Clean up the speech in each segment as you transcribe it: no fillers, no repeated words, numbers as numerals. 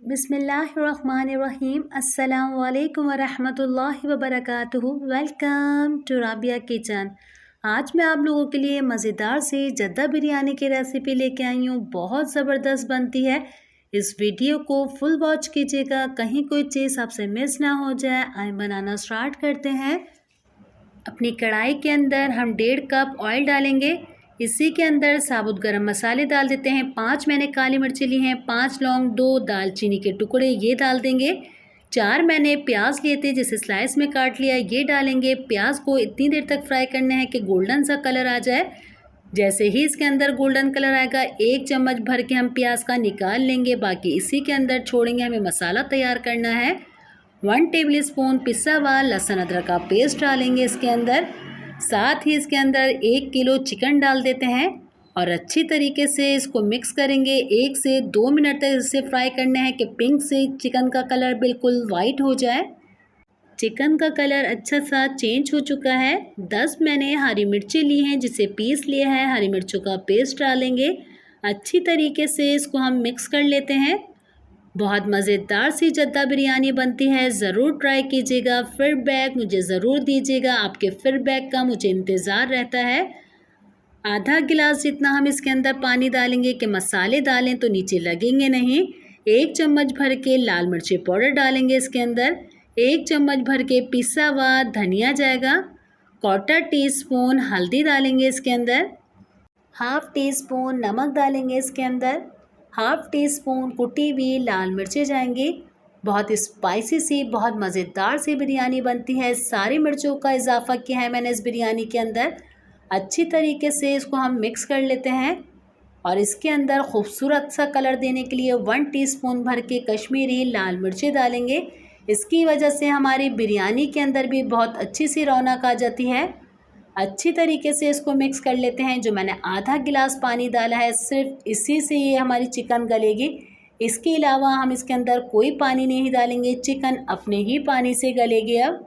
बिस्मिल्लाहिर्रहमानिर्रहीम। अस्सलामु अलैकुम वरहमतुल्लाहि वबरकातुहू। Welcome to Rabia kitchen. आज मैं आप लोगों के लिए मज़ेदार सी जद्दा बिरयानी की रेसिपी लेके आई हूँ। बहुत ज़बरदस्त बनती है। इस वीडियो को फुल वॉच कीजिएगा, कहीं कोई चीज़ आपसे मिस ना हो जाए। आइए बनाना स्टार्ट करते हैं। अपनी कढ़ाई के अंदर हम 1.5 कप ऑयल डालेंगे। इसी के अंदर साबुत गरम मसाले डाल देते हैं। 5 मैंने काली मिर्ची ली हैं, 5 लौंग, 2 दालचीनी के टुकड़े ये डाल देंगे। 4 मैंने प्याज लिए थे जिसे स्लाइस में काट लिया, ये डालेंगे। प्याज को इतनी देर तक फ्राई करना है कि गोल्डन सा कलर आ जाए। जैसे ही इसके अंदर गोल्डन कलर आएगा 1 चम्मच भर के हम प्याज का निकाल लेंगे। बाकी इसी के अंदर छोड़ेंगे। हमें मसाला तैयार करना है। 1 टेबल स्पून पिसा हुआ लहसुन अदरक का पेस्ट डालेंगे इसके अंदर। साथ ही इसके अंदर 1 किलो चिकन डाल देते हैं और अच्छी तरीके से इसको मिक्स करेंगे। 1 से 2 मिनट तक इसे फ्राई करना है कि पिंक से चिकन का कलर बिल्कुल वाइट हो जाए। चिकन का कलर अच्छा सा चेंज हो चुका है। 10 मैंने हरी मिर्ची ली हैं जिसे पीस लिया है। हरी मिर्चों का पेस्ट डालेंगे। अच्छी तरीके से इसको हम मिक्स कर लेते हैं। बहुत मज़ेदार सी जद्दा बिरयानी बनती है, ज़रूर ट्राई कीजिएगा। फीडबैक मुझे ज़रूर दीजिएगा, आपके फीडबैक का मुझे इंतज़ार रहता है। आधा गिलास जितना हम इसके अंदर पानी डालेंगे कि मसाले डालें तो नीचे लगेंगे नहीं। 1 चम्मच भर के लाल मिर्ची पाउडर डालेंगे इसके अंदर। 1 चम्मच भर के पिसा हुआ धनिया जाएगा। 1/4 टीस्पून हल्दी डालेंगे इसके अंदर। हाफ़ टी स्पून नमक डालेंगे इसके अंदर। हाफ़ टी स्पून कुटी हुई लाल मिर्चें जाएंगी। बहुत स्पाइसी सी, बहुत मज़ेदार सी बिरयानी बनती है। सारी मिर्चों का इजाफ़ा किया है मैंने इस बिरयानी के अंदर। अच्छी तरीके से इसको हम मिक्स कर लेते हैं और इसके अंदर खूबसूरत सा कलर देने के लिए 1 टीस्पून भर के कश्मीरी लाल मिर्चें डालेंगे। इसकी वजह से हमारी बिरयानी के अंदर भी बहुत अच्छी सी रौनक आ जाती है। अच्छी तरीके से इसको मिक्स कर लेते हैं। जो मैंने आधा गिलास पानी डाला है, सिर्फ इसी से ये हमारी चिकन गलेगी। इसके अलावा हम इसके अंदर कोई पानी नहीं डालेंगे। चिकन अपने ही पानी से गलेगी अब।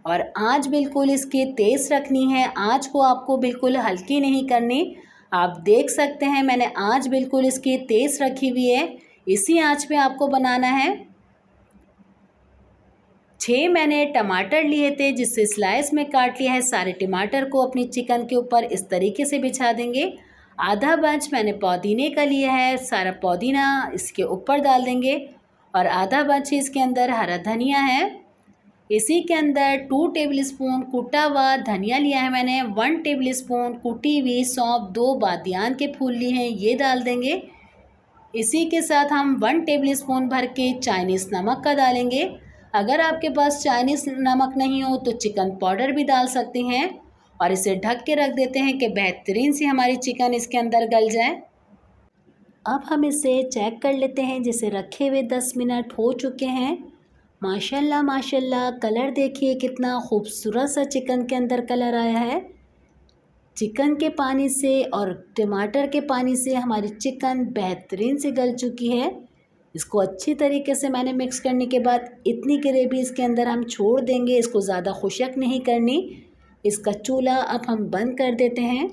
और आंच बिल्कुल इसकी तेज़ रखनी है। आंच को आपको बिल्कुल हल्की नहीं करनी। आप देख सकते हैं मैंने आंच बिल्कुल इसकी तेज़ रखी हुई है। इसी आंच पे आपको बनाना है। 6 मैंने टमाटर लिए थे जिससे स्लाइस में काट लिया है। सारे टमाटर को अपनी चिकन के ऊपर इस तरीके से बिछा देंगे। आधा बंच मैंने पुदीने का लिया है, सारा पुदीना इसके ऊपर डाल देंगे। और आधा बंच इसके अंदर हरा धनिया है। इसी के अंदर 2 टेबल स्पून कूटा हुआ धनिया लिया है मैंने। 1 टेबल स्पून कुटी हुई सौंफ, 2 बादियान के फूल लिए हैं, ये डाल देंगे। इसी के साथ हम 1 टेबल स्पून भर के चाइनीज़ नमक का डालेंगे। अगर आपके पास चाइनीज़ नमक नहीं हो तो चिकन पाउडर भी डाल सकते हैं। और इसे ढक के रख देते हैं कि बेहतरीन सी हमारी चिकन इसके अंदर गल जाए। अब हम इसे चेक कर लेते हैं। जिसे रखे हुए 10 मिनट हो चुके हैं। माशाल्लाह माशाल्लाह, कलर देखिए कितना खूबसूरत सा चिकन के अंदर कलर आया है। चिकन के पानी से और टमाटर के पानी से हमारी चिकन बेहतरीन से गल चुकी है। इसको अच्छी तरीके से मैंने मिक्स करने के बाद इतनी ग्रेवी इसके अंदर हम छोड़ देंगे। इसको ज़्यादा खुशक नहीं करनी। इसका चूल्हा अब हम बंद कर देते हैं।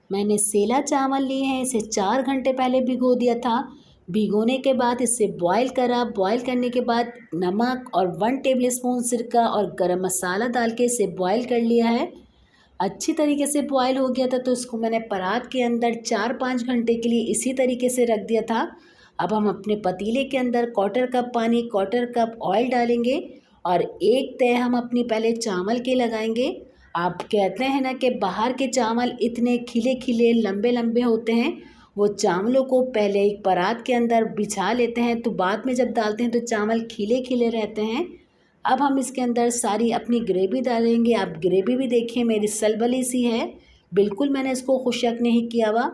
मैंने सेला चावल लिए हैं, इसे 4 घंटे पहले भिगो दिया था। भिगोने के बाद इसे बॉईल करा। बॉईल करने के बाद नमक और 1 टेबल स्पून सिरका और गरम मसाला डाल के इसे बॉईल कर लिया है। अच्छी तरीके से बॉईल हो गया था तो इसको मैंने परात के अंदर 4-5 घंटे के लिए इसी तरीके से रख दिया था। अब हम अपने पतीले के अंदर 1/4 कप पानी, 1/4 कप ऑयल डालेंगे और एक तय हम अपनी पहले चावल के लगाएंगे। आप कहते हैं ना कि बाहर के चावल इतने खिले खिले लंबे लंबे होते हैं। वो चावलों को पहले एक परात के अंदर बिछा लेते हैं तो बाद में जब डालते हैं तो चावल खिले खिले रहते हैं। अब हम इसके अंदर सारी अपनी ग्रेवी डालेंगे। आप ग्रेवी भी देखिए मेरी सलबली सी है, बिल्कुल मैंने इसको खुशक नहीं किया हुआ।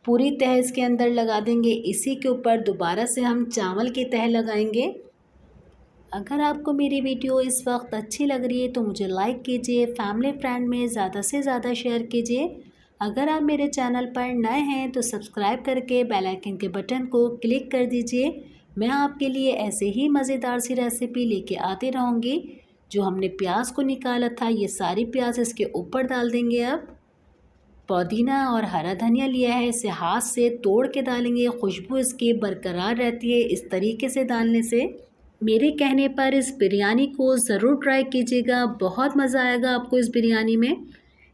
पूरी तह इसके अंदर लगा देंगे। इसी के ऊपर दोबारा से हम चावल की तह लगाएंगे। अगर आपको मेरी वीडियो इस वक्त अच्छी लग रही है तो मुझे लाइक कीजिए, फैमिली फ्रेंड में ज़्यादा से ज़्यादा शेयर कीजिए। अगर आप मेरे चैनल पर नए हैं तो सब्सक्राइब करके बेल आइकन के बटन को क्लिक कर दीजिए। मैं आपके लिए ऐसे ही मज़ेदार सी रेसिपी लेके आती रहूँगी। जो हमने प्याज को निकाला था, ये सारी प्याज इसके ऊपर डाल देंगे अब। पुदीना और हरा धनिया लिया है, इसे हाथ से तोड़ के डालेंगे, खुशबू इसकी बरकरार रहती है इस तरीके से डालने से। मेरे कहने पर इस बिरयानी को ज़रूर ट्राई कीजिएगा, बहुत मज़ा आएगा आपको इस बिरयानी में।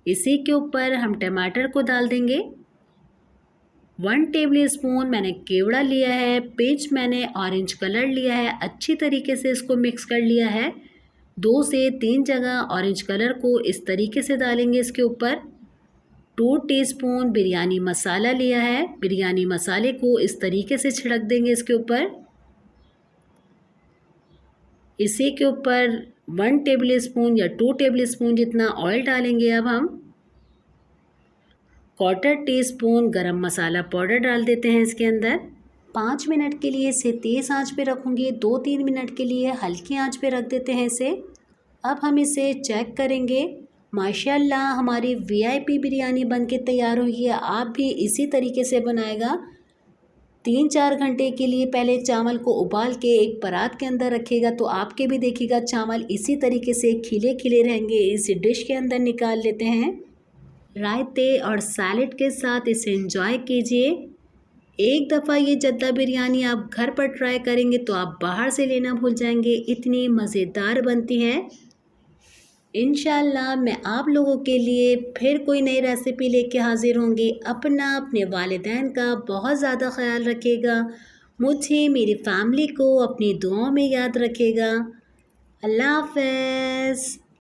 इसी के ऊपर हम टमाटर को डाल देंगे। 1 टेबल स्पून मैंने केवड़ा लिया है, पिंच मैंने ऑरेंज कलर लिया है, अच्छी तरीके से इसको मिक्स कर लिया है। 2 से 3 जगह ऑरेंज कलर को इस तरीके से डालेंगे इसके ऊपर। 2 टीस्पून बिरयानी मसाला लिया है, बिरयानी मसाले को इस तरीके से छिड़क देंगे इसके ऊपर। इसी के ऊपर 1 टेबल स्पून या 2 टेबल स्पून जितना ऑयल डालेंगे अब हम। 1/4 टीस्पून गरम मसाला पाउडर डाल देते हैं इसके अंदर। 5 मिनट के लिए इसे तेज़ आंच पे रखूँगी, 2-3 मिनट के लिए हल्की आंच पे रख देते हैं इसे। अब हम इसे चेक करेंगे। माशाल्लाह हमारी वीआईपी बिरयानी बनके तैयार हुई है। आप भी इसी तरीके से बनाएगा। 3-4 घंटे के लिए पहले चावल को उबाल के एक परात के अंदर रखिएगा, तो आपके भी देखिएगा चावल इसी तरीके से खिले खिले रहेंगे। इस डिश के अंदर निकाल लेते हैं। रायते और सैलेड के साथ इसे एंजॉय कीजिए। एक दफ़ा ये जद्दा बिरयानी आप घर पर ट्राई करेंगे तो आप बाहर से लेना भूल जाएंगे, इतनी मज़ेदार बनती है। इंशाल्लाह मैं आप लोगों के लिए फिर कोई नई रेसिपी लेके हाज़िर होंगी। अपना अपने वालिदैन का बहुत ज़्यादा ख्याल रखिएगा। मुझे मेरी फैमिली को अपनी दुआओं में याद रखिएगा। अल्लाह हाफ़िज़।